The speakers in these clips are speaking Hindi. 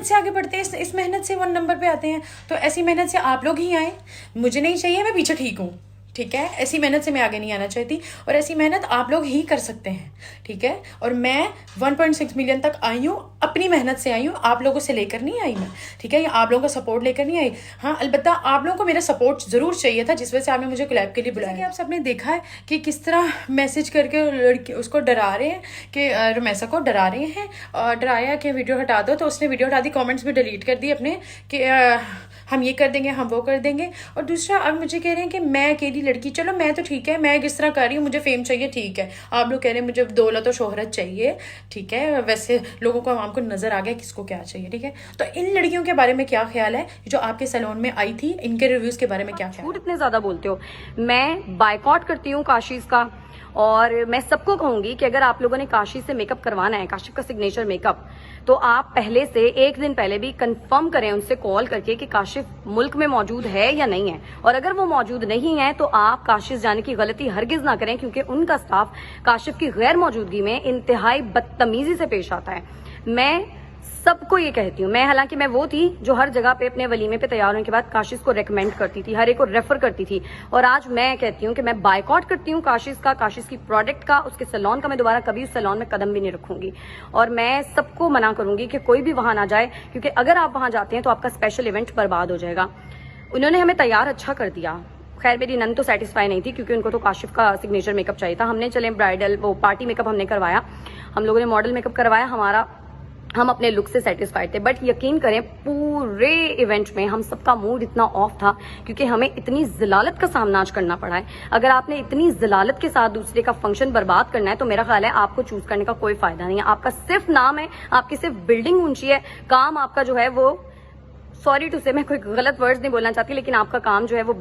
से आगे बढ़ते हैं, इस मेहनत से 1 नंबर पे आते हैं। तो ऐसी मेहनत से आप लोग ही आए, मुझे नहीं चाहिए, मैं पीछे ठीक हूँ, ठीक है। ऐसी मेहनत से मैं आगे नहीं आना चाहती, और ऐसी मेहनत आप लोग ही कर सकते हैं, ठीक है। और मैं 1.6 मिलियन तक आई हूँ, अपनी मेहनत से आई हूँ, आप लोगों से लेकर नहीं आई मैं, ठीक है, या आप लोगों का सपोर्ट लेकर नहीं आई। हाँ, अलबत्ता आप लोगों को मेरा सपोर्ट ज़रूर चाहिए था, जिस वजह से आपने मुझे कोलैब के लिए बुलाया। कि आप सबने देखा है कि किस तरह मैसेज करके लड़की उसको डरा रहे हैं, कि रमेसा को डरा रहे हैं, डराया कि वीडियो हटा दो, तो उसने वीडियो हटा दी, कॉमेंट्स भी डिलीट कर दी अपने, कि हम ये कर देंगे, हम वो कर देंगे। और दूसरा, अब मुझे कह रहे हैं कि मैं अकेली लड़की, चलो मैं तो ठीक है, मैं किस तरह कर रही हूँ, मुझे फेम चाहिए, ठीक है। आप लोग कह रहे हैं मुझे दौलत और शोहरत चाहिए, ठीक है। वैसे लोगों को, आवाम को नजर आ गया किसको क्या चाहिए, ठीक है। तो इन लड़कियों के बारे में क्या ख्याल है जो आपके सैलून में आई थी, इनके रिव्यूज के बारे में क्या ख्याल है? झूठ इतने ज्यादा बोलते हो। मैं बायकॉट करती हूँ काशीज का, और मैं सबको कहूंगी कि अगर आप लोगों ने काशी से मेकअप करवाना है, काशिफ का सिग्नेचर मेकअप, तो आप पहले से 1 दिन पहले भी कंफर्म करें उनसे कॉल करके कि काशिफ मुल्क में मौजूद है या नहीं है। और अगर वो मौजूद नहीं है तो आप काशिफ जाने की गलती हरगिज ना करें, क्योंकि उनका स्टाफ काशिफ की गैर मौजूदगी में इंतहाई बदतमीजी से पेश आता है। मैं सबको ये कहती हूँ, मैं हालांकि मैं वो थी जो हर जगह पे अपने वलीमे पे तैयार होने के बाद काशिश को रेकमेंड करती थी, हर एक को रेफर करती थी, और आज मैं कहती हूँ कि मैं बायकॉट करती हूँ काशिश का, काशिश की प्रोडक्ट का, उसके सैलून का। मैं दोबारा कभी उस सैलून में कदम भी नहीं रखूंगी, और मैं सबको मना करूंगी कि कोई भी वहां ना जाए, क्योंकि अगर आप वहां जाते हैं तो आपका स्पेशल इवेंट बर्बाद हो जाएगा। उन्होंने हमें तैयार अच्छा कर दिया, खैर मेरी नन तो सेटिस्फाई नहीं थी, क्योंकि उनको तो काशिफ का सिग्नेचर मेकअप चाहिए था। हमने चले ब्राइडल वो पार्टी मेकअप हमने करवाया, हम लोगों ने मॉडल मेकअप करवाया, हम अपने लुक से सेटिस्फाइड थे। बट यकीन करें, पूरे इवेंट में हम सबका मूड इतना ऑफ था, क्योंकि हमें इतनी जलालत का सामना आज करना पड़ा है। अगर आपने इतनी जलालत के साथ दूसरे का फंक्शन बर्बाद करना है, तो मेरा ख्याल है आपको चूज करने का कोई फायदा नहीं है। आपका सिर्फ नाम है, आपकी सिर्फ बिल्डिंग ऊंची है, काम आपका जो है वो, सॉरी टू से, मैं कोई गलत वर्ड्स नहीं बोलना चाहती, लेकिन आपका काम जो है वो,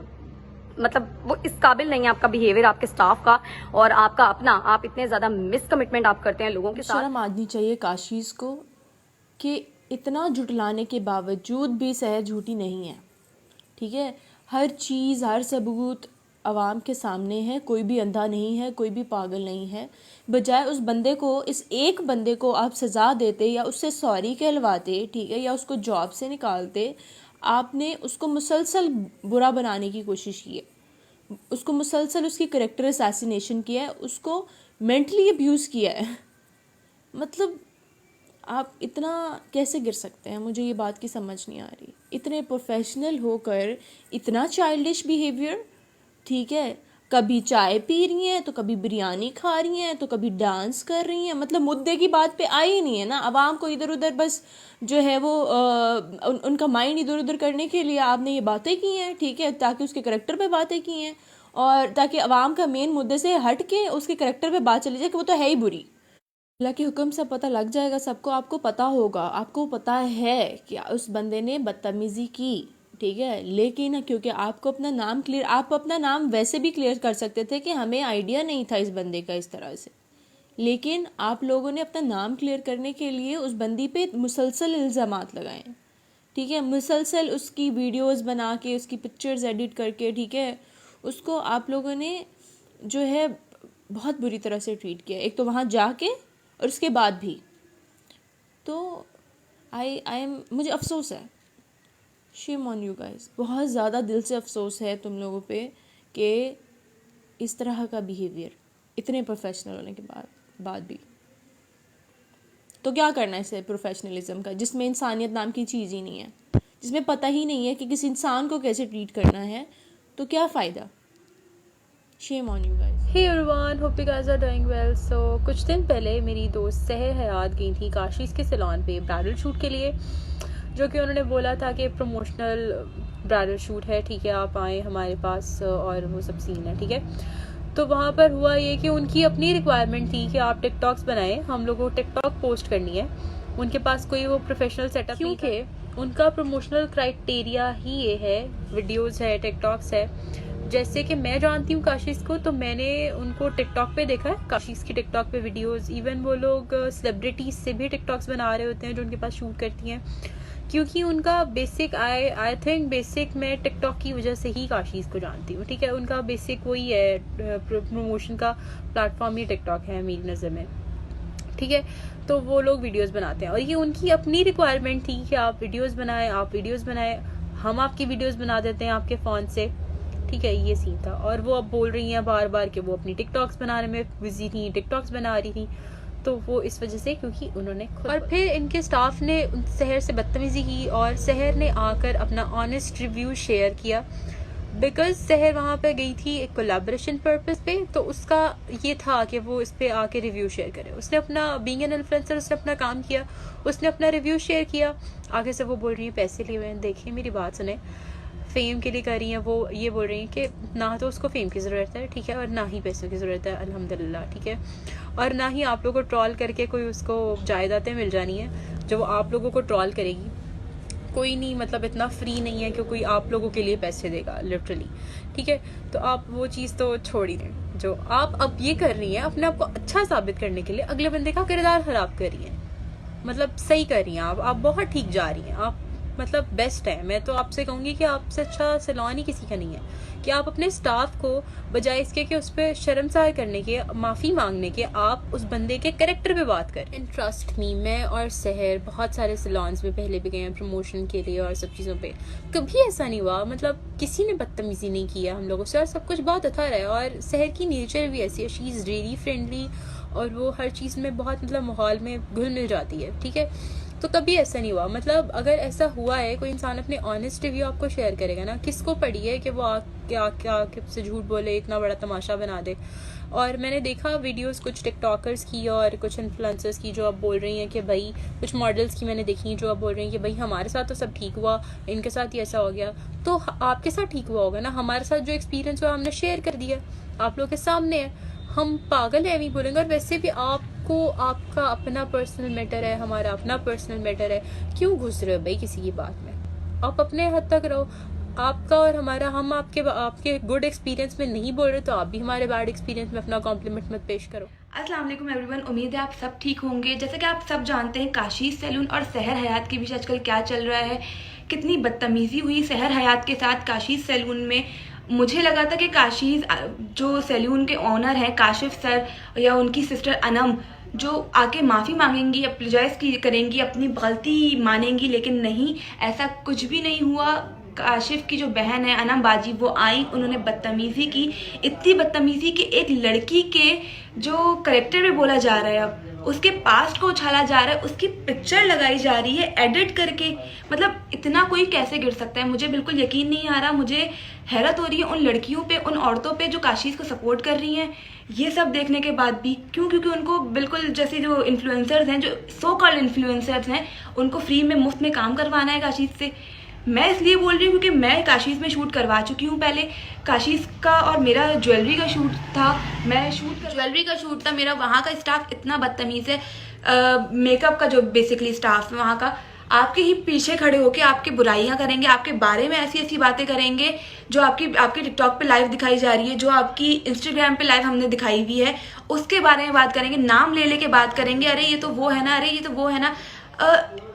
मतलब वो इस काबिल नहीं है, आपका बिहेवियर, आपके स्टाफ का और आपका अपना, आप इतने ज्यादा मिसकमिटमेंट आप करते हैं लोगों के साथ। शर्म आनी चाहिए काशीज को कि इतना जुटलाने के बावजूद भी सहज झूठी नहीं है, ठीक है। हर चीज़, हर सबूत आवाम के सामने है, कोई भी अंधा नहीं है, कोई भी पागल नहीं है। बजाय उस बंदे को, इस एक बंदे को आप सज़ा देते या उससे सॉरी कहलवाते, ठीक है, या उसको जॉब से निकालते, आपने उसको मुसलसल बुरा बनाने की कोशिश की है, उसको मुसलसल उसकी करेक्टर असैसिनेशन किया है, उसको मेंटली अब्यूज़ किया है। मतलब आप इतना कैसे गिर सकते हैं, मुझे ये बात की समझ नहीं आ रही। इतने प्रोफेशनल होकर इतना चाइल्डिश बिहेवियर, ठीक है। कभी चाय पी रही हैं, तो कभी बिरयानी खा रही हैं, तो कभी डांस कर रही हैं, मतलब मुद्दे की बात पे आई ही नहीं है ना। आवाम को इधर उधर बस जो है वो उनका माइंड इधर उधर करने के लिए आपने ये बातें की हैं, ठीक है, ताकि उसके करेक्टर पे बातें की हैं, और ताकि आवाम का मेन मुद्दे से हट के उसके करेक्टर पे बात चली जाए कि वो तो है ही बुरी। अल्लाह के हुक्म से पता लग जाएगा सबको, आपको पता होगा, आपको पता है कि उस बंदे ने बदतमीज़ी की, ठीक है। लेकिन क्योंकि आपको अपना नाम क्लियर, आप अपना नाम वैसे भी क्लियर कर सकते थे कि हमें आइडिया नहीं था इस बंदे का इस तरह से, लेकिन आप लोगों ने अपना नाम क्लियर करने के लिए उस बंदी पे मुसलसल इल्ज़ामात लगाए, ठीक है। मुसलसल उसकी वीडियोस बना के, उसकी पिक्चर्स एडिट करके, ठीक है, उसको आप लोगों ने जो है बहुत बुरी तरह से ट्रीट किया, एक तो वहाँ जाके और उसके बाद भी। तो आई एम, मुझे अफसोस है, शेम ऑन यू गाइस, बहुत ज़्यादा दिल से अफसोस है तुम लोगों पे कि इस तरह का बिहेवियर इतने प्रोफेशनल होने के बाद भी। तो क्या करना है इसे प्रोफेशनलिज्म का, जिसमें इंसानियत नाम की चीज़ ही नहीं है, जिसमें पता ही नहीं है कि किसी इंसान को कैसे ट्रीट करना है, तो क्या फ़ायदा। Shame on you guys. Hey everyone, hope you guys are doing well. So कुछ दिन पहले मेरी दोस्त सहर हयात गई थी काशीज के सैलून पे ब्राइडल शूट के लिए, जो कि उन्होंने बोला था कि प्रमोशनल ब्राइडल शूट है, ठीक है, आप आएँ हमारे पास, और वो सब सीन है, ठीक है। तो वहाँ पर हुआ ये कि उनकी अपनी रिक्वायरमेंट थी कि आप टिकटॉक्स बनाएं, हम लोगों को टिकटॉक पोस्ट करनी है। उनके पास कोई वो प्रोफेशनल सेटअप, क्योंकि उनका प्रमोशनल क्राइटेरिया ही ये है, वीडियोज़ है, टिकटॉक्स है। जैसे कि मैं जानती हूँ काशीज को, तो मैंने उनको टिकटॉक पे देखा है, काशीज की टिकटॉक पे वीडियोस, इवन वो लोग सेलिब्रिटीज से भी टिकटॉक्स बना रहे होते हैं जो उनके पास शूट करती हैं, क्योंकि उनका बेसिक आई थिंक बेसिक मैं टिकटॉक की वजह से ही काशीज को जानती हूँ, ठीक है। उनका बेसिक वही है, प्रमोशन का प्लेटफॉर्म ही टिकटॉक है मेरी नज़र में। ठीक है। तो वो लोग वीडियोस बनाते हैं और ये उनकी अपनी रिक्वायरमेंट थी कि आप वीडियोस बनाएं, हम आपकी वीडियोस बना देते हैं आपके फ़ोन से, ठीक है, ये सीन था। और वो अब बोल रही हैं बार बार कि वो अपनी टिकटॉक्स बनाने में बिजी थी, टिकटॉक्स बना रही थी, तो वो इस वजह से क्योंकि उन्होंने खुद। और फिर इनके स्टाफ ने सहर से बदतमीजी की और सहर ने आकर अपना ऑनेस्ट रिव्यू शेयर किया, बिकॉज सहर वहाँ पे गई थी एक कोलैबोरेशन पर्पस पे, तो उसका ये था कि वो इस पे आके रिव्यू शेयर करे। उसने अपना बीइंग एन इन्फ्लुएंसर, उसने अपना काम किया, उसने अपना रिव्यू शेयर किया। आगे से वो बोल रही है पैसे लिए हुए हैं। देखिए मेरी बात सुने, फेम के लिए कर रही हैं वो, ये बोल रही हैं कि ना तो उसको फेम की ज़रूरत है, ठीक है, और ना ही पैसों की ज़रूरत है, अल्हम्दुलिल्लाह, ठीक है, और ना ही आप लोगों को ट्रॉल करके कोई उसको जायदादें मिल जानी है जो वो आप लोगों को ट्रॉल करेगी। कोई नहीं, मतलब इतना फ्री नहीं है कि कोई आप लोगों के लिए पैसे देगा लिटरली, ठीक है। तो आप वो चीज़ तो छोड़ ही दें। जो आप अब ये कर रही हैं अपने आप को अच्छा साबित करने के लिए अगले बंदे का किरदार खराब कर रही हैं, मतलब सही कर रही हैं आप बहुत ठीक जा रही हैं, आप मतलब बेस्ट है। मैं तो आपसे कहूँगी कि आपसे अच्छा सैलून ही किसी का नहीं है, कि आप अपने स्टाफ को बजाय इसके कि उस पर शर्मसार करने के, माफ़ी मांगने के, आप उस बंदे के कैरेक्टर पे बात करें। एंड ट्रस्ट मी, मैं और सहर बहुत सारे सैलून्स में पहले भी गए हैं प्रमोशन के लिए और सब चीज़ों पे, कभी ऐसा नहीं हुआ, मतलब किसी ने बदतमीज़ी नहीं किया हम लोगों से, और सब कुछ बहुत अच्छा रहा है। और सहर की नेचर भी ऐसी है, शी इज़ रियली फ्रेंडली, और वो हर चीज़ में बहुत मतलब माहौल में घुल मिल जाती है, ठीक है। तो कभी ऐसा नहीं हुआ, मतलब अगर ऐसा हुआ है, कोई इंसान अपने ऑनेस्ट रिव्यू आपको शेयर करेगा ना, किसको पड़ी है कि वो आके से झूठ बोले, इतना बड़ा तमाशा बना दे। और मैंने देखा वीडियोस कुछ टिकटॉकर्स की और कुछ इन्फ्लुएंसर्स की जो अब बोल रही हैं कि भाई, कुछ मॉडल्स की मैंने देखी जो अब बोल रही हैं कि भाई हमारे साथ तो सब ठीक हुआ, इनके साथ ही ऐसा हो गया, तो आपके साथ ठीक हुआ होगा ना, हमारे साथ जो एक्सपीरियंस हुआ हमने शेयर कर दिया, आप लोगों के सामने है, हम पागल है नहीं बोलेंगे। और वैसे भी आपको आपका अपना पर्सनल मैटर है, हमारा अपना पर्सनल मैटर है, क्यों घुस रहे हो भाई किसी की बात में, आप अपने हद तक रहो। आपका और हमारा, हम आपके गुड एक्सपीरियंस में नहीं बोल रहे, तो आप भी हमारे बैड एक्सपीरियंस में अपना कॉम्प्लीमेंट मत पेश करो। अस्सलाम वालेकुम एवरीवन, उम्मीद है आप सब ठीक होंगे। जैसे कि आप सब जानते हैं, काशीज़ सैलून और सहर हयात के बीच आजकल क्या चल रहा है, कितनी बदतमीज़ी हुई सहर हयात के साथ काशीज़ सैलून में। मुझे लगा था कि काशीज़ जो सैलून के ओनर हैं काशिफ सर या उनकी सिस्टर अनम, जो आके माफ़ी मांगेंगी, अप्रोजाइज़ करेंगी, अपनी गलती मानेंगी, लेकिन नहीं, ऐसा कुछ भी नहीं हुआ। काशिफ की जो बहन है अनम बाजी, वो आई, उन्होंने बदतमीज़ी की, इतनी बदतमीज़ी कि एक लड़की के जो करेक्टर में बोला जा रहा है, अब उसके पास्ट को उछाला जा रहा है, उसकी पिक्चर लगाई जा रही है एडिट करके। मतलब इतना कोई कैसे गिर सकता है, मुझे बिल्कुल यकीन नहीं आ रहा। मुझे हैरत हो रही है उन लड़कियों पे, उन औरतों पे जो काशीज़ को सपोर्ट कर रही हैं, ये सब देखने के बाद भी। क्योंकि उनको बिल्कुल, जैसे जो इन्फ्लुएंसर्स हैं, जो सो कॉल्ड इन्फ्लुएंसर्स हैं, उनको फ्री में मुफ्त में काम करवाना है काशीज़ से। मैं इसलिए बोल रही हूँ क्योंकि मैं काशीज़ में शूट करवा चुकी हूँ पहले। काशीज़ का और मेरा ज्वेलरी का शूट था, ज्वेलरी का शूट था मेरा। वहाँ का स्टाफ इतना बदतमीज़ है, मेकअप का जो बेसिकली स्टाफ है वहाँ का, आपके ही पीछे खड़े होके आपकी बुराइयां करेंगे, आपके बारे में ऐसी ऐसी बातें करेंगे जो आपकी टिकटॉक पे लाइव दिखाई जा रही है, जो आपकी इंस्टाग्राम पे लाइव हमने दिखाई हुई है, उसके बारे में बात करेंगे, नाम ले लेके बात करेंगे, अरे ये तो वो है ना, अरे ये तो वो है ना।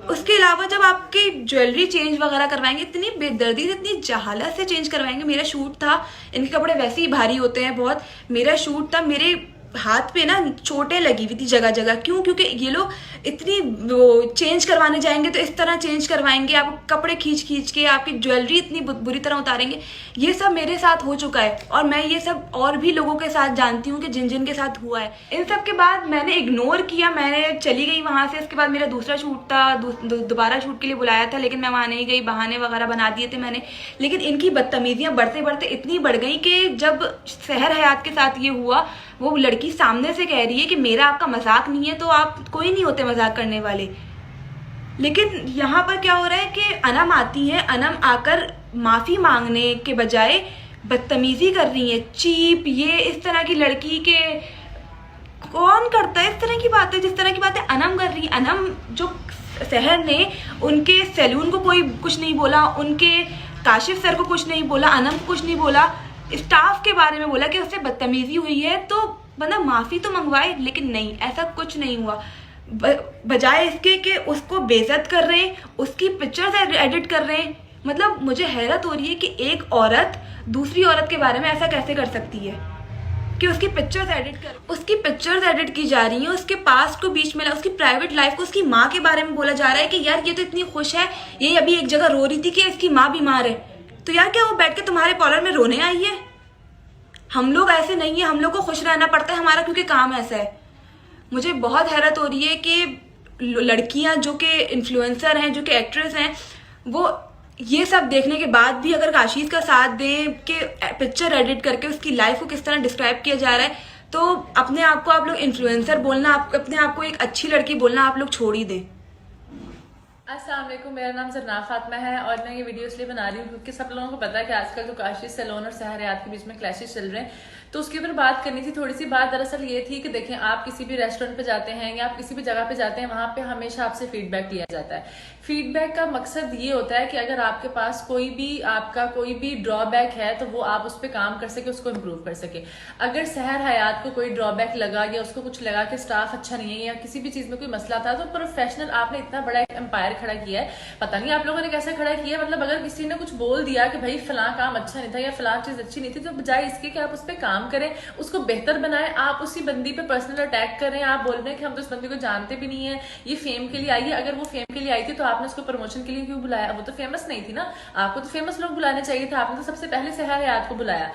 उसके अलावा जब आपकी ज्वेलरी चेंज वगैरह करवाएंगे, इतनी बेदर्दी से, इतनी जहालत से चेंज करवाएंगे। मेरा शूट था, इनके कपड़े वैसे ही भारी होते हैं बहुत, मेरा शूट था, मेरे हाथ पे ना चोटें लगी हुई थी जगह जगह। क्यों? क्योंकि ये लोग इतनी वो चेंज करवाने जाएंगे तो इस तरह चेंज करवाएंगे, आप कपड़े खींच खींच के, आपकी ज्वेलरी इतनी बुरी तरह उतारेंगे। ये सब मेरे साथ हो चुका है और मैं ये सब और भी लोगों के साथ जानती हूँ कि जिन जिन के साथ हुआ है। इन सब के बाद मैंने इग्नोर किया, मैंने चली गई वहाँ से। इसके बाद मेरा दूसरा शूट था, दोबारा शूट के लिए बुलाया था, लेकिन मैं वहाँ नहीं गई, बहाने वगैरह बना दिए थे मैंने। लेकिन इनकी बदतमीजियाँ बढ़ते बढ़ते इतनी बढ़ गई कि जब सहर हयात के साथ ये हुआ, वो लड़की सामने से कह रही है कि मेरा आपका मजाक नहीं है, तो आप कोई नहीं होते मजाक करने वाले। लेकिन यहाँ पर क्या हो रहा है कि अनम आती है, अनम आकर माफ़ी मांगने के बजाय बदतमीज़ी कर रही है, चीप, ये इस तरह की लड़की के कौन करता है इस तरह की बातें, जिस तरह की बातें अनम कर रही है। अनम जो सहर ने उनके सैलून को कोई कुछ नहीं बोला, उनके काशिफ सर को कुछ नहीं बोला, अनम को कुछ नहीं बोला, स्टाफ के बारे में बोला कि उससे बदतमीजी हुई है, तो बंदा माफ़ी तो मंगवाए। लेकिन नहीं, ऐसा कुछ नहीं हुआ। बजाय इसके कि उसको बेइज्जत कर रहे हैं, उसकी पिक्चर्स एडिट कर रहे हैं। मतलब मुझे हैरत हो रही है कि एक औरत दूसरी औरत के बारे में ऐसा कैसे कर सकती है। कि उसकी पिक्चर्स एडिट की जा रही हैं, उसके पास्ट को बीच में उसकी प्राइवेट लाइफ को, उसकी माँ के बारे में बोला जा रहा है कि यार ये तो इतनी खुश है, ये अभी एक जगह रो रही थी कि इसकी माँ बीमार है, तो यार क्या वो बैठ के तुम्हारे पार्लर में रोने आई है? हम लोग ऐसे नहीं है, हम लोग को खुश रहना पड़ता है हमारा, क्योंकि काम ऐसा है। मुझे बहुत हैरत हो रही है कि लड़कियां जो कि इन्फ्लुएंसर हैं, जो कि एक्ट्रेस हैं, वो ये सब देखने के बाद भी अगर काशीज़ का साथ दें कि पिक्चर एडिट करके उसकी लाइफ को किस तरह डिस्क्राइब किया जा रहा है, तो अपने आप को आप लोग इन्फ्लुएंसर बोलना, अपने आप को एक अच्छी लड़की बोलना आप लोग छोड़ ही दें। अस्सलाम वालेकुम, मेरा नाम जरना फातिमा है और मैं ये वीडियो इसलिए बना रही हूँ क्योंकि सब लोगों को पता है कि आजकल तो काशीज़ सैलून और सहर हयात के बीच में क्लैशेस चल रहे हैं, तो उसके ऊपर बात करनी थी। थोड़ी सी बात दरअसल ये थी कि देखें, आप किसी भी रेस्टोरेंट पे जाते हैं या आप किसी भी जगह पे जाते हैं, वहाँ पे हमेशा आपसे फीडबैक लिया जाता है। फीडबैक का मकसद ये होता है कि अगर आपके पास कोई भी ड्रॉबैक है तो वो आप उस पर काम कर सके, उसको इम्प्रूव कर सके। अगर सहर हयात को कोई ड्रॉबैक लगा या उसको कुछ लगा कि स्टाफ अच्छा नहीं है या किसी भी चीज में कोई मसला था, तो प्रोफेशनल आपने इतना बड़ा एक एम्पायर खड़ा किया है, पता नहीं आप लोगों ने कैसे खड़ा किया है। मतलब अगर किसी ने कुछ बोल दिया कि भाई फलां काम अच्छा नहीं था या फलां चीज अच्छी नहीं थी, तो बजाय इसके कि आप उस पर काम करें, उसको बेहतर बनाएं, आप उसी बंदी पे पर्सनल अटैक करें। आप बोल रहे हैं कि हम तो इस बंदी को जानते भी नहीं है, ये फेम के लिए आई है। अगर वो फेम के लिए आई थी तो आपने उसको प्रमोशन के लिए क्यों बुलाया? वो तो फेमस नहीं थी ना, आपको तो फेमस लोग बुलाने चाहिए था। आपने तो सबसे पहले सहर हयात को बुलाया।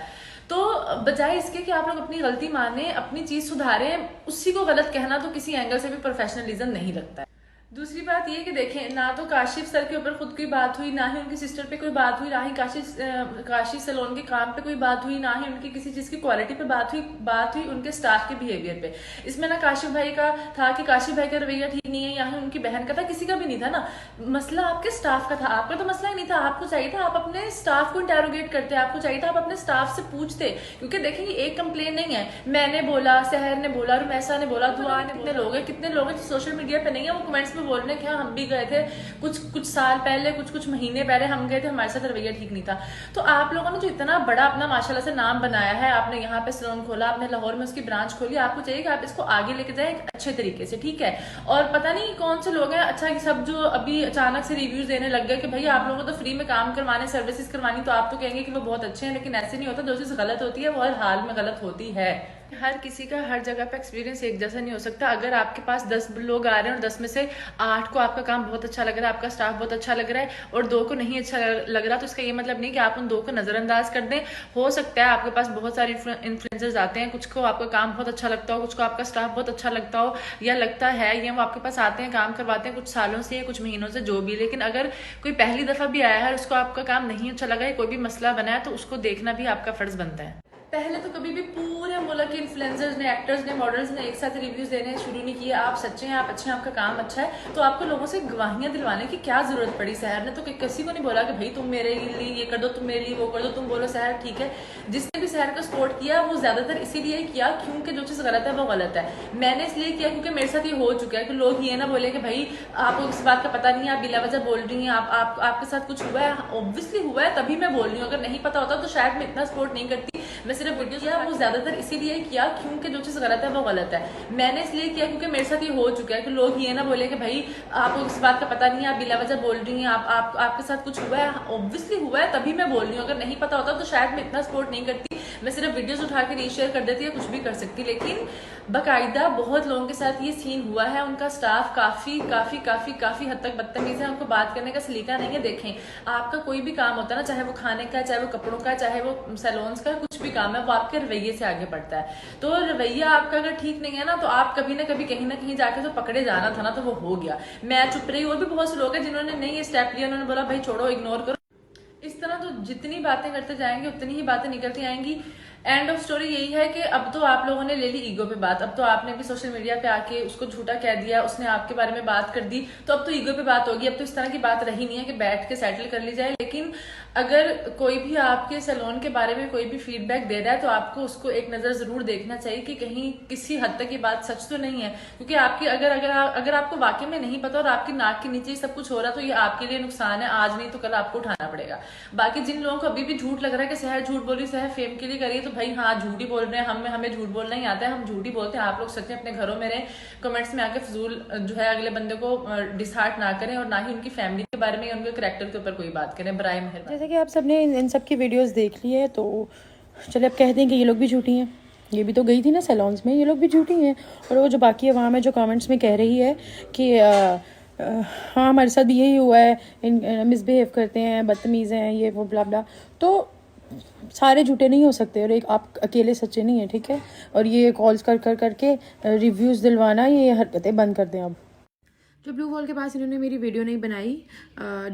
तो बजाय इसके कि आप लोग अपनी गलती माने, अपनी चीज सुधारें, उसी को गलत कहना तो किसी एंगल से भी प्रोफेशनलिज्म नहीं लगता है। दूसरी बात ये कि देखें, ना तो काशिफ सर के ऊपर खुद की बात हुई, ना ही उनकी सिस्टर पे कोई बात हुई, ना ही काशी सैलून के काम पे कोई बात हुई, ना ही उनकी किसी चीज की क्वालिटी पे बात हुई उनके स्टाफ के बिहेवियर पे। इसमें ना काशिफ भाई का था कि काशिफ भाई का रवैया ठीक नहीं है, या उनकी बहन का था, किसी का भी नहीं था ना। मसला आपके स्टाफ का था, आपका तो मसला ही नहीं था। आपको चाहिए था आप अपने स्टाफ को इंटेरोगेट करते, आपको चाहिए था आप अपने स्टाफ से पूछते, क्योंकि देखेंगे एक कंप्लेन नहीं है, मैंने बोला, सहर ने बोला, रुमैसा ने बोला, दुआ ने, कितने लोग हैं सोशल मीडिया पे नहीं है, वो कमेंट्स में बोल रहे हैं कि हाँ हम भी गए थे कुछ साल पहले, कुछ महीने पहले हम गए थे, हमारे साथ रवैया ठीक नहीं था। तो आप लोगों ने जो इतना बड़ा अपना माशाल्लाह से नाम बनाया है, आपने यहाँ पे सैलून खोला, आपने लाहौर में उसकी ब्रांच खोली, आपको चाहिए कि आप इसको आगे लेके जाए एक अच्छे तरीके से, ठीक है। और पता नहीं कौन से लोग हैं, अच्छा कि सब जो अभी अचानक से रिव्यूज देने लग गए कि भाई आप लोगों को तो फ्री में काम करवाने, सर्विसेज करवानी, तो आप तो कहेंगे कि वो बहुत अच्छे हैं, लेकिन ऐसे नहीं होता। जो चीज गलत होती है वो हर हाल में गलत होती है। हर किसी का हर जगह पे एक्सपीरियंस एक जैसा नहीं हो सकता। अगर आपके पास 10 लोग आ रहे हैं और 10 में से 8 को आपका काम बहुत अच्छा लग रहा है, आपका स्टाफ बहुत अच्छा लग रहा है, और 2 को नहीं अच्छा लग रहा, तो इसका ये मतलब नहीं कि आप उन 2 को नजरअंदाज कर दें। हो सकता है आपके पास बहुत सारे इन्फ्लुएंसर्स आते हैं, कुछ को आपका काम बहुत अच्छा लगता हो, कुछ को आपका स्टाफ बहुत अच्छा लगता हो, या लगता है, या वो आपके पास आते हैं, काम करवाते हैं कुछ सालों से या कुछ महीनों से, जो भी। लेकिन अगर कोई पहली दफा भी आया है और उसको आपका काम नहीं अच्छा लगा, कोई भी मसला बना है, तो उसको देखना भी आपका फर्ज बनता है। पहले तो कभी भी पूरे मुल्क के इन्फ्लुएंसर्स ने, एक्टर्स ने, मॉडल्स ने एक साथ रिव्यूज देने शुरू नहीं किए। आप सच्चे हैं, आप अच्छे हैं, आपका काम अच्छा है, तो आपको लोगों से गवाहियां दिलवाने की क्या जरूरत पड़ी? सहर ने तो किसी को नहीं बोला कि भाई तुम मेरे लिए ये कर दो, तुम मेरे लिए वो कर दो, तुम बोलो सहर ठीक है। जिसने भी सहर का सपोर्ट किया वो ज्यादातर इसीलिए किया क्योंकि जो चीज गलत है वो गलत है। मैंने इसलिए किया क्योंकि मेरे साथ ये हो चुका है कि लोग ये ना बोले कि भाई आपको इस बात का पता नहीं है, आप बिला वजह बोल रही हैं, आपके साथ कुछ हुआ है। ऑब्वियसली हुआ है, तभी मैं बोल रही हूँ। अगर नहीं पता होता तो शायद मैं इतना सपोर्ट नहीं करती। मैं सिर्फ वीडियो किया, वो ज्यादातर इसीलिए किया क्योंकि जो चीज गलत है वो गलत है। मैंने इसलिए किया क्योंकि मेरे साथ ये हो चुका है कि लोग ये ना बोले कि भाई आपको इस बात का पता नहीं है, आप बिला वजह बोल रही हैं, आपके साथ कुछ हुआ है। ऑब्वियसली हुआ है, तभी मैं बोल रही हूँ। अगर नहीं पता होता तो शायद मैं इतना सपोर्ट नहीं करती, मैं सिर्फ वीडियोस उठा के रीशेयर कर देती या कुछ भी कर सकती। लेकिन बाकायदा बहुत लोगों के साथ ये सीन हुआ है। उनका स्टाफ काफी काफी काफी काफी हद तक बदतमीज है, उनको बात करने का सलीका नहीं है। देखें, आपका कोई भी काम होता है ना, चाहे वो खाने का, चाहे वो कपड़ों का, चाहे वो सैलून्स का, कुछ भी काम है, वो आपके रवैये से आगे बढ़ता है। तो रवैया आपका अगर ठीक नहीं है ना, तो आप कभी ना कहीं जाके जो पकड़े जाना था ना, तो वो हो गया। मैं चुप रही। और भी बहुत से लोग हैं जिन्होंने नहीं ये स्टेप लिया, उन्होंने बोला भाई छोड़ो, इग्नोर करो। इस तरह तो जितनी बातें करते जाएंगे उतनी ही बातें निकलती आएंगी। एंड ऑफ स्टोरी यही है कि अब तो आप लोगों ने ले ली ईगो पे बात। अब तो आपने भी सोशल मीडिया पे आके उसको झूठा कह दिया, उसने आपके बारे में बात कर दी, तो अब तो ईगो पे बात होगी। अब तो इस तरह की बात रही नहीं है कि बैठ के सेटल कर ली जाए। लेकिन अगर कोई भी आपके सैलून के बारे में कोई भी फीडबैक दे रहा है, तो आपको उसको एक नजर जरूर देखना चाहिए कि कहीं किसी हद तक ये बात सच तो नहीं है। क्योंकि आपकी अगर आपको वाकई में नहीं पता और आपकी नाक के नीचे सब कुछ हो रहा, तो ये आपके लिए नुकसान है। आज नहीं तो कल आपको उठाना पड़ेगा। बाकी जिन लोगों को अभी भी झूठ लग रहा है कि सहर झूठ बोल रही, सहर फेम के लिए करिए, तो भाई हाँ झूठ ही बोल रहे हैं। हमें झूठ बोलना ही आता है, हम झूठ ही बोलते हैं। आप लोग सच में अपने घरों में रहें, कमेंट्स में आके फजूल जो है अगले बंदे को डिसहार्ट ना करें, और ना ही उनकी फैमिली के बारे में, उनके करैक्टर के ऊपर कोई बात करें, बराए मेहरबानी। जैसे कि आप सबने इन सब की वीडियोस देख ली है, तो चलिए अब कह दें कि ये लोग भी झूठी हैं। ये भी तो गई थी ना सैलॉन्स में, ये लोग भी झूठी हैं। और वो जो बाकी अवाम है जो कमेंट्स में कह रही है कि हाँ हमारे साथ भी यही हुआ है, मिसबिहेव करते हैं, बदतमीज़ हैं, ये वो ब्ला ब्ला, तो सारे झूठे नहीं हो सकते और एक आप अकेले सच्चे नहीं हैं, ठीक है। और ये कॉल्स कर कर करके रिव्यूज़ दिलवाना, ये हरकतें बंद कर दें अब। जो ब्लू वॉल के पास इन्होंने मेरी वीडियो नहीं बनाई,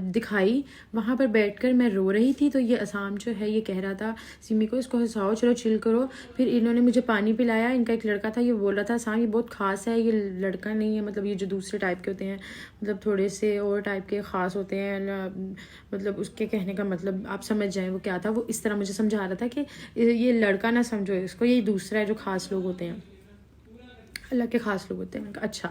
दिखाई, वहाँ पर बैठकर मैं रो रही थी। तो ये असाम जो है ये कह रहा था सिमी को इसको हंसाओ, चलो चिल करो। फिर इन्होंने मुझे पानी पिलाया। इनका एक लड़का था, ये बोल रहा था असाम ये बहुत ख़ास है, ये लड़का नहीं है, मतलब ये जो दूसरे टाइप के होते हैं, मतलब थोड़े से और टाइप के ख़ास होते हैं, मतलब उसके कहने का मतलब आप समझ जाएँ वो क्या था। वो इस तरह मुझे समझा रहा था कि ये लड़का ना समझो इसको, ये दूसरा है जो ख़ास लोग होते हैं, अल्लाह के ख़ास लोग होते हैं। मैंने कहा अच्छा।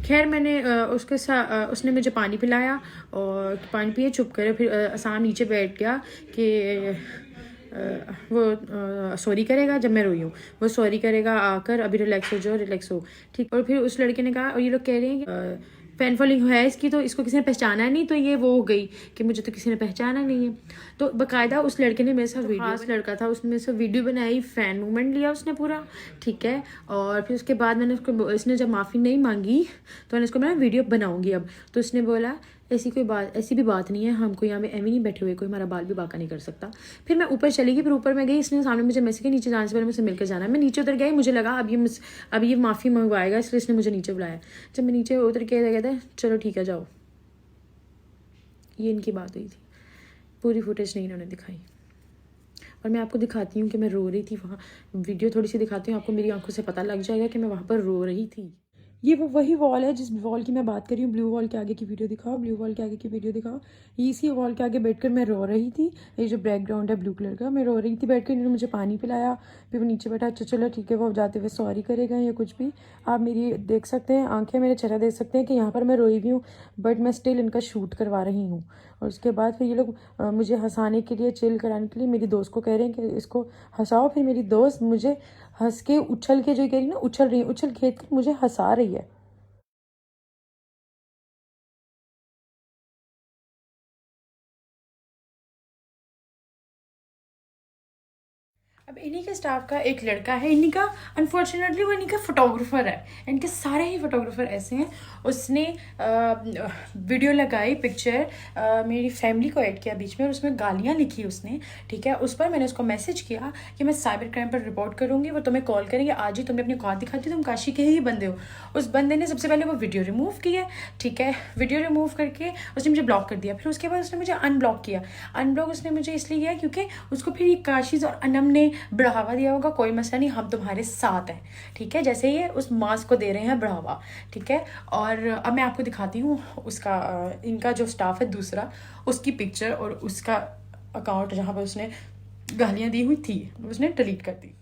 खैर मैंने उसके साथ उसने मुझे पानी पिलाया और पानी पिए चुप करे। फिर असाम नीचे बैठ गया कि वो सॉरी करेगा जब मैं रोई हूँ, वो सॉरी करेगा आकर, अभी रिलैक्स हो जाओ, रिलैक्स हो, ठीक। और फिर उस लड़के ने कहा, और ये लोग कह रहे हैं कि फैन फॉलोइंग है इसकी, तो इसको किसी ने पहचाना नहीं, तो ये वो हो गई कि मुझे तो किसी ने पहचाना नहीं है। तो बाकायदा उस लड़के ने मेरे साथ वीडियो, खास लड़का था, उसने मेरे साथ वीडियो बनाई, फैन मूवमेंट लिया उसने पूरा, ठीक है। और फिर उसके बाद मैंने उसको, इसने जब माफ़ी नहीं मांगी तो मैंने उसको मैं वीडियो बनाऊंगी अब। तो उसने बोला ऐसी कोई बात, ऐसी भी बात नहीं है, हमको यहाँ पे एवं नहीं बैठे हुए, कोई हमारा बाल भी बाका नहीं कर सकता। फिर मैं ऊपर चली गई, फिर ऊपर मैं गई, इसने सामने मुझे मैसेज किया नीचे जाने से पहले मुझसे मिलकर जाना है। मैं नीचे उतर गई, मुझे लगा अब ये माफ़ी मंगवाएगा, इसलिए इसने मुझे नीचे बुलाया। जब मैं नीचे उतर के कहता है चलो ठीक है जाओ, ये इनकी बात हुई थी। पूरी फुटेज नहीं इन्होंने दिखाई, और मैं आपको दिखाती हूँ कि मैं रो रही थी वहाँ। वीडियो थोड़ी सी दिखाती हूँ आपको, मेरी आंखों से पता लग जाएगा कि मैं वहाँ पर रो रही थी। ये वो वही वॉल है जिस वॉल की मैं बात कर रही हूँ। ब्लू वॉल के आगे की वीडियो दिखाओ, ब्लू वॉल के आगे की वीडियो दिखाओ। इसी वॉल के आगे बैठकर मैं रो रही थी। ये जो बैकग्राउंड है ब्लू कलर का, मैं रो रही थी बैठकर। इन्होंने मुझे पानी पिलाया, फिर वो नीचे बैठा। अच्छा चलो ठीक है, वो जाते हुए सॉरी करेगा या कुछ भी। आप मेरी देख सकते हैं आंखें, मेरे चेहरा देख सकते हैं कि यहाँ पर मैं रोई भी हूँ, बट मैं स्टिल इनका शूट करवा रही हूँ। और उसके बाद फिर ये लोग मुझे हंसाने के लिए, चिल कराने के लिए मेरी दोस्त को कह रहे हैं कि इसको हंसाओ। फिर मेरी दोस्त मुझे हंस के उछल के, जो कह रही ना उछल रही है, उछल खेत कर मुझे हंसा रही है। अब इन्हीं के स्टाफ का एक लड़का है, इन्हीं का अनफॉर्चुनेटली वो इन्हीं का फोटोग्राफर है। इनके सारे ही फोटोग्राफर ऐसे हैं। उसने वीडियो लगाई, पिक्चर, मेरी फैमिली को ऐड किया बीच में, और उसमें गालियाँ लिखी उसने, ठीक है। उस पर मैंने उसको मैसेज किया कि मैं साइबर क्राइम पर रिपोर्ट करूँगी, वो तुम्हें कॉल करेंगे, आज ही तुम्हें अपनी औकात दिखाती, तुम काशी के ही बंदे हो। उस बंदे ने सबसे पहले वो वीडियो रिमूव की है, ठीक है। वीडियो रिमूव करके उसने मुझे ब्लॉक कर दिया। फिर उसके बाद उसने मुझे अनब्लॉक किया। अनब्लॉक उसने मुझे इसलिए किया क्योंकि उसको फिर ये काशीज़ और अनम ने बढ़ावा दिया होगा, कोई मसला नहीं, हम तुम्हारे साथ हैं, ठीक है। जैसे ये उस मास्क को दे रहे हैं बढ़ावा, ठीक है। और अब मैं आपको दिखाती हूँ उसका, इनका जो स्टाफ है दूसरा, उसकी पिक्चर और उसका अकाउंट जहाँ पर उसने गालियाँ दी हुई थी उसने डिलीट कर दी।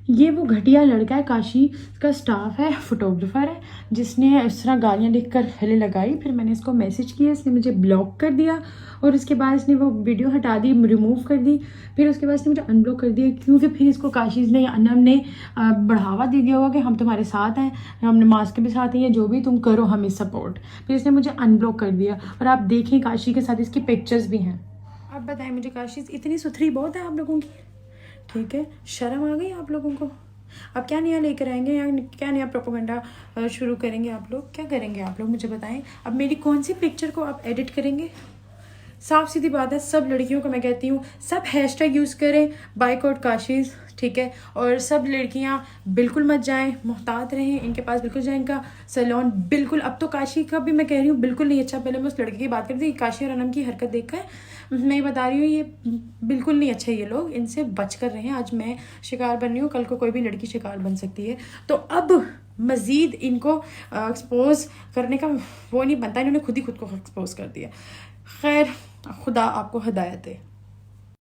ये वो घटिया लड़का है, काशी का स्टाफ है, फोटोग्राफर है, जिसने इस तरह गालियाँ लिखकर पहले लगाई। फिर मैंने इसको मैसेज किया, इसने मुझे ब्लॉक कर दिया, और उसके बाद इसने वो वीडियो हटा दी, रिमूव कर दी। फिर उसके बाद इसने मुझे अनब्लॉक कर दिया, क्योंकि फिर इसको काशीज़ ने या अनम ने बढ़ावा दे दिया होगा कि हम तुम्हारे साथ हैं, हम नमाज के भी साथ हैं, जो भी तुम करो हमें सपोर्ट। फिर इसने मुझे अनब्लॉक कर दिया। और आप देखें काशी के साथ इसकी पिक्चर्स भी हैं। आप बताएं मुझे, काशीज़ इतनी सुथरी बहुत है आप लोगों की, ठीक है। शर्म आ गई आप लोगों को? अब क्या नया लेकर आएंगे या क्या नया प्रोपेगेंडा शुरू करेंगे आप लोग? क्या करेंगे आप लोग मुझे बताएं। अब मेरी कौन सी पिक्चर को आप एडिट करेंगे? साफ सीधी बात है, सब लड़कियों को मैं कहती हूँ सब हैशटैग यूज़ करें, बाइकआउट काशीज़, ठीक है। और सब लड़कियाँ बिल्कुल मत जाएं, मोहतात रहें, इनके पास बिल्कुल जाएं, इनका सैलून बिल्कुल, अब तो काशी का भी मैं कह रही हूँ बिल्कुल नहीं अच्छा। पहले मैं उस लड़के की बात करती थी, काशी और अनम की हरकत देखकर मैं ये बता रही हूँ, ये बिल्कुल नहीं अच्छा, ये लोग इनसे बच कर रहे हैं। आज मैं शिकार बन रही हूँ, कल को कोई भी लड़की शिकार बन सकती है। तो अब मज़ीद इनको एक्सपोज करने का वो नहीं बनता, इन्होंने खुद ही खुद को एक्सपोज कर दिया। खैर खुदा आपको हिदायत दे।